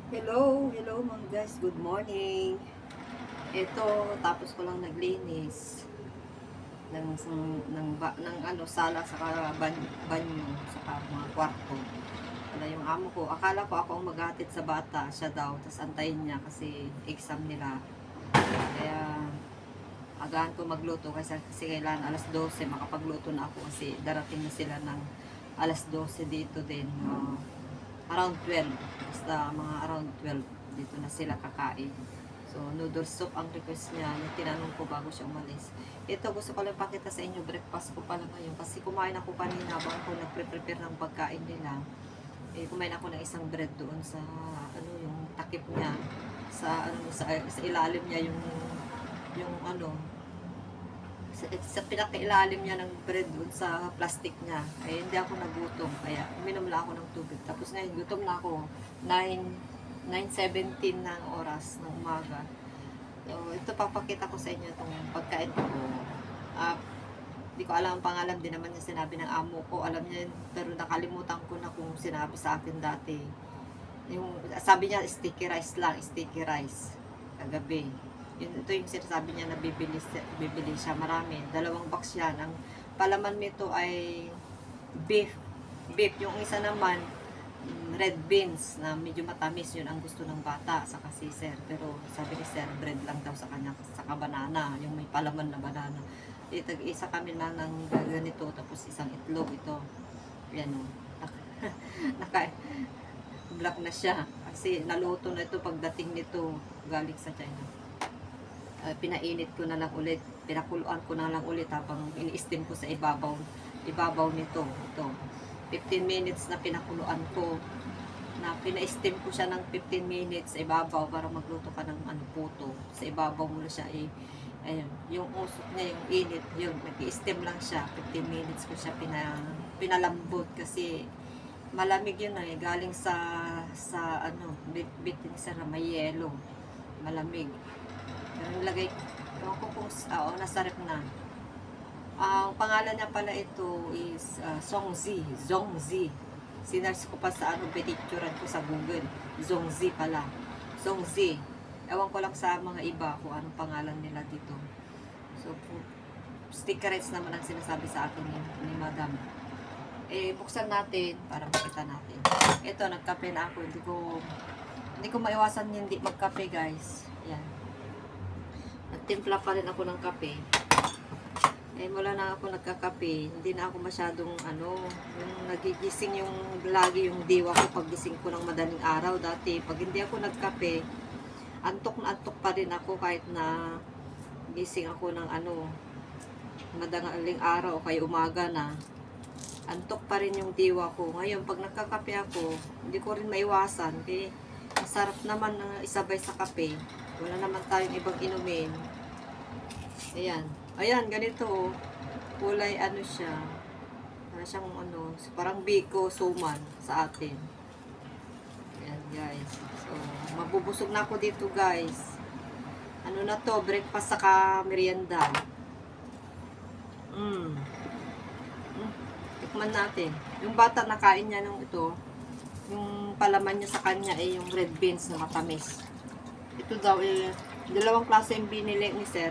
Hello mga guys, good morning. Ito, tapos ko lang naglinis ng ano, sala sa banyo, sa mga kwarto. Wala yung amo ko. Akala ko ako ang maghatid sa bata, siya daw, tapos antayin niya kasi exam nila. Kaya agahan ko magluto kasi kailangan alas 12 makapagluto na ako kasi darating na sila ng alas 12 dito din. Around 12. Basta mga around 12 dito na sila kakain. So, noodle soup ang request niya. Yung tinanong ko bago siya umalis. Ito, gusto ko lang pakita sa inyo. Breakfast ko pala ngayon. Kasi kumain ako kanina bago ko nagpre-prepare ng pagkain nila. Kumain ako ng isang bread doon sa, ano, yung takip niya. Sa ilalim niya yung ano, sa pinakailalim niya ng bread doon sa plastic niya. Hindi ako nagutom. Kaya uminom lang ako ng tubig. Tapos ngayon, gutom na ako. 9:17 ng oras ng umaga. So, ito papakita ko sa inyo itong pagkain ko. Uh, Hindi ko alam ang pangalan, din naman niya sinabi ng amo ko. Alam niya yun, pero nakalimutan ko na kung sinabi sa akin dati. Yung, sabi niya, sticky rice lang, sticky rice. Kagabi. Ito yung sinasabi niya na bibili siya marami. 2 box yan. Ang palaman nito ay beef. Beef. Yung isa naman, red beans na medyo matamis. Yun ang gusto ng bata. Saka si sir. Pero sabi ni sir, bread lang daw sa kanya. Saka banana. Yung may palaman na banana. Isa kami lang ng ganito. Tapos isang itlog ito. Yan o. Naka, black na siya. Kasi naluto na ito pagdating nito galing sa China. Pinainit ko na lang ulit, pinakuluan ko na lang ulit habang ini-steam ko sa ibabaw nito. Ito, 15 minutes na pinakuluan ko, na pina-steam ko siya ng 15 minutes sa ibabaw para magluto ka ng ano, puto. Sa ibabaw mo na siya ayun, yung usok niya, yung init, yun, nag-i-steam lang siya, 15 minutes ko siya pinalambot kasi malamig yun galing sa ano, bitin sa na may yelo, malamig. Nilagay, ewan ko kung, nasarap na. Ang pangalan niya pala ito is Zongzi. Sinerge ko pa sa ano, pinicturean ko sa Google. Zongzi pala. Zongzi. Ewan ko lang sa mga iba kung anong pangalan nila dito. So, sticker rights naman ang sinasabi sa akin ni Madam. Buksan natin para makita natin. Ito, nagkape na ako. Hindi ko maiwasan hindi magkape, guys. Yan. Nagtimpla pa rin ako ng kape. Mula na ako nagkakape, hindi na ako masyadong yung nagigising yung lagi yung diwa ko pag gising ko ng madaling araw. Dati, pag hindi ako nagkape, antok na antok pa rin ako kahit na gising ako ng madaling araw o kaya umaga na. Antok pa rin yung diwa ko. Ngayon, pag nagkakape ako, hindi ko rin maiwasan. Masarap naman na isabay sa kape. Wala naman tayong ibang inumin. Ayan. Ayan, ganito. Kulay siya. Para siyang parang biko suman sa atin. Ayan, guys. So, mabubusog na ako dito, guys. Ano na to? Breakfast saka merienda. Tikman natin. Yung bata nakain niya nung ito. Yung palaman niya sa kanya yung red beans na matamis. Ito daw 2 klase yung binili ni sir.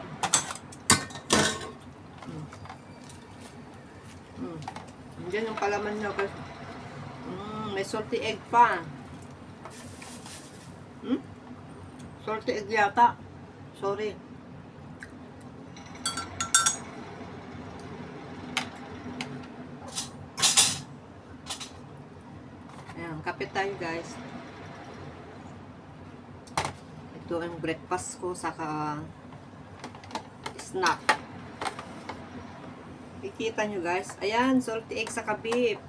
Diyan yung palaman niya. May salty egg pa. Salty egg yata. Sorry. Ayan, kape tayo, guys. Ito ang breakfast ko, saka snack. Kikita nyo, guys. Ayan, salty egg saka beef.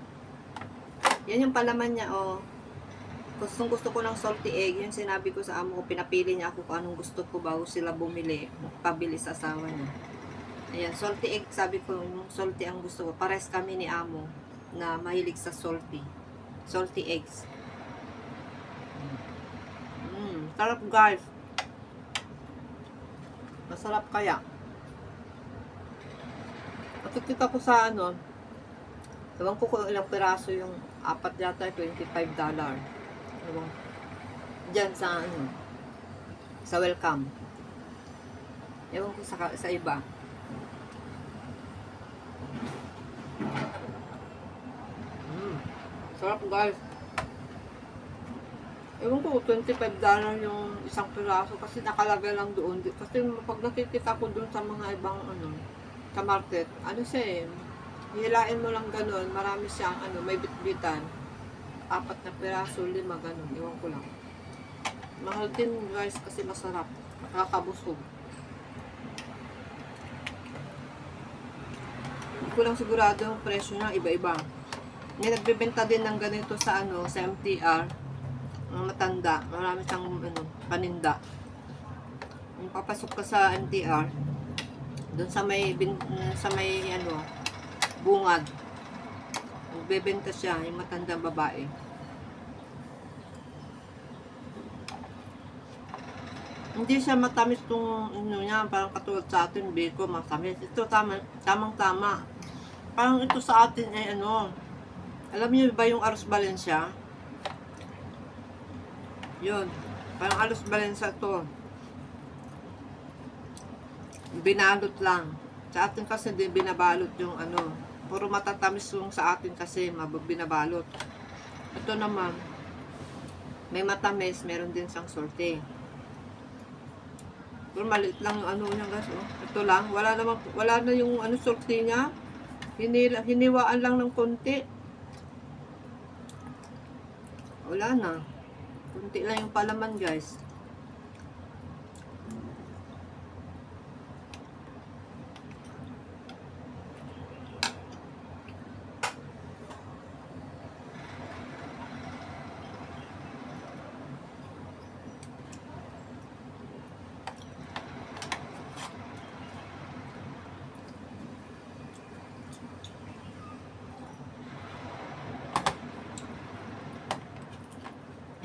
Yan yung palaman niya, oh. Gustong gusto ko ng salty egg. Yung sinabi ko sa amo ko, pinapili niya ako kung anong gusto ko bago sila bumili. Pabili sa asawa niya. Ayan, salty egg. Sabi ko, yung salty ang gusto ko. Pares kami ni amo na mahilig sa salty. Salty eggs. Sarap, guys. Masarap kaya. Patikita ko sa ewan ko kung ilang piraso yung 4 yata, $25. Ewan. Diyan sa ano, sa welcome. Ewan ko sa iba. Sarap guys. Ewan ko, $25 yung isang piraso kasi nakalagay lang doon. Kasi pag nakikita ko doon sa mga ibang ano, sa market, ano siya eh, hilain mo lang ganun, marami siyang ano, may bitbitan. 4 na piraso, 5, ganun. Ewan ko lang. Mahal din guys kasi masarap. Nakakabusog. Hindi ko lang sigurado yung presyo niya, iba-iba. May nagbebenta din ng ganito sa ano, sa MTR. Mga matanda, marami siyang ano, paninda. Yung papasok ka sa MTR, doon sa may ano, bungad. Nagbebenta siya, yung matandang babae. Hindi siya matamis tong ano niya, parang katulad sa atin, biko, matamis. Ito tamang-tama. Parang ito sa atin ay ano, alam niyo ba yung Arroz Valencia? Yun, parang Arroz Valencia to. Binalot lang. Sa atin kasi din binabalot yung ano, puro matatamis yung sa atin kasi binabalot. Ito naman, may matamis, meron din siyang sorte. Pero maliit lang yung ano niya guys, oh. Ito lang, wala na yung ano sorte niya. Hiniwaan lang ng konti. Wala na. Konti lang yung palaman guys.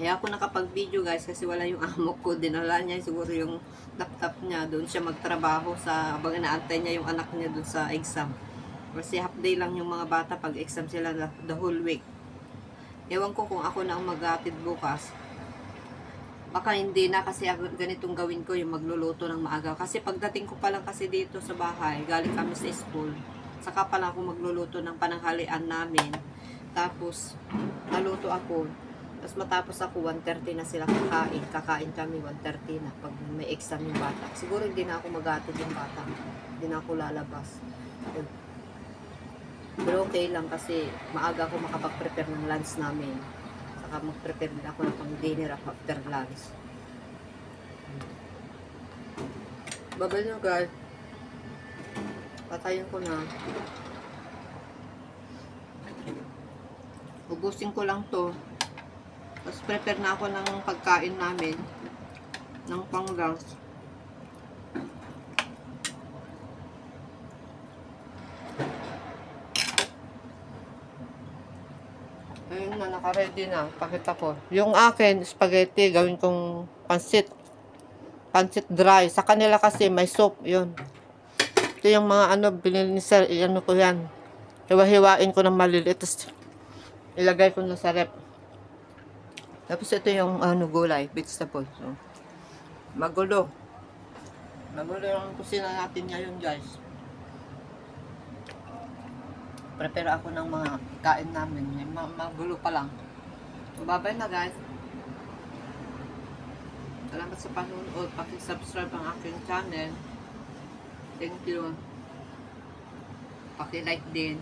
Kaya ako nakapag-video guys kasi wala yung amo ko. Dinala niya siguro yung laptop niya. Doon siya magtrabaho sa habang inaantay niya yung anak niya doon sa exam. Kasi half day lang yung mga bata pag exam sila the whole week. Ewan ko kung ako na ang maghatid bukas. Baka hindi na kasi ganitong gawin ko yung magluluto ng maaga. Kasi pagdating ko pa lang kasi dito sa bahay, galing kami sa school. Saka pa lang ako magluluto ng pananghalian namin. Tapos, naluto ako. Tapos matapos ako, 1:30 na sila kakain. Kakain kami, 1:30 na. Pag may exam yung bata. Siguro hindi na ako maghatid yung bata. Hindi na ako lalabas. Pero okay lang kasi maaga ako makapag-prepare ng lunch namin. Saka mag-prepare din ako ng pang-dinner after lunch. Babay nyo guys. Patayin ko na. Ubusin ko lang to. Tapos prepare na ako ng pagkain namin. Ng pang-lunch. Ayun na, naka-ready na. Pakita ko. Yung akin, spaghetti, gawin kong pansit. Pansit dry. Sa kanila kasi may soup. Yun. Ito yung mga ano, binili ni sir. Ano ko yan. Hiwa-hiwain ko ng maliliit. Tapos ilagay ko na sa rep. Tapos ito yung ano, gulay, vegetable. So, magulo. Magulo yung kusina natin ngayon, guys. Prepare ako ng mga kain namin. Magulo pa lang. So, bye-bye na, guys. Salamat sa panonood. Paki-subscribe ang aking channel. Thank you. Paki-like din.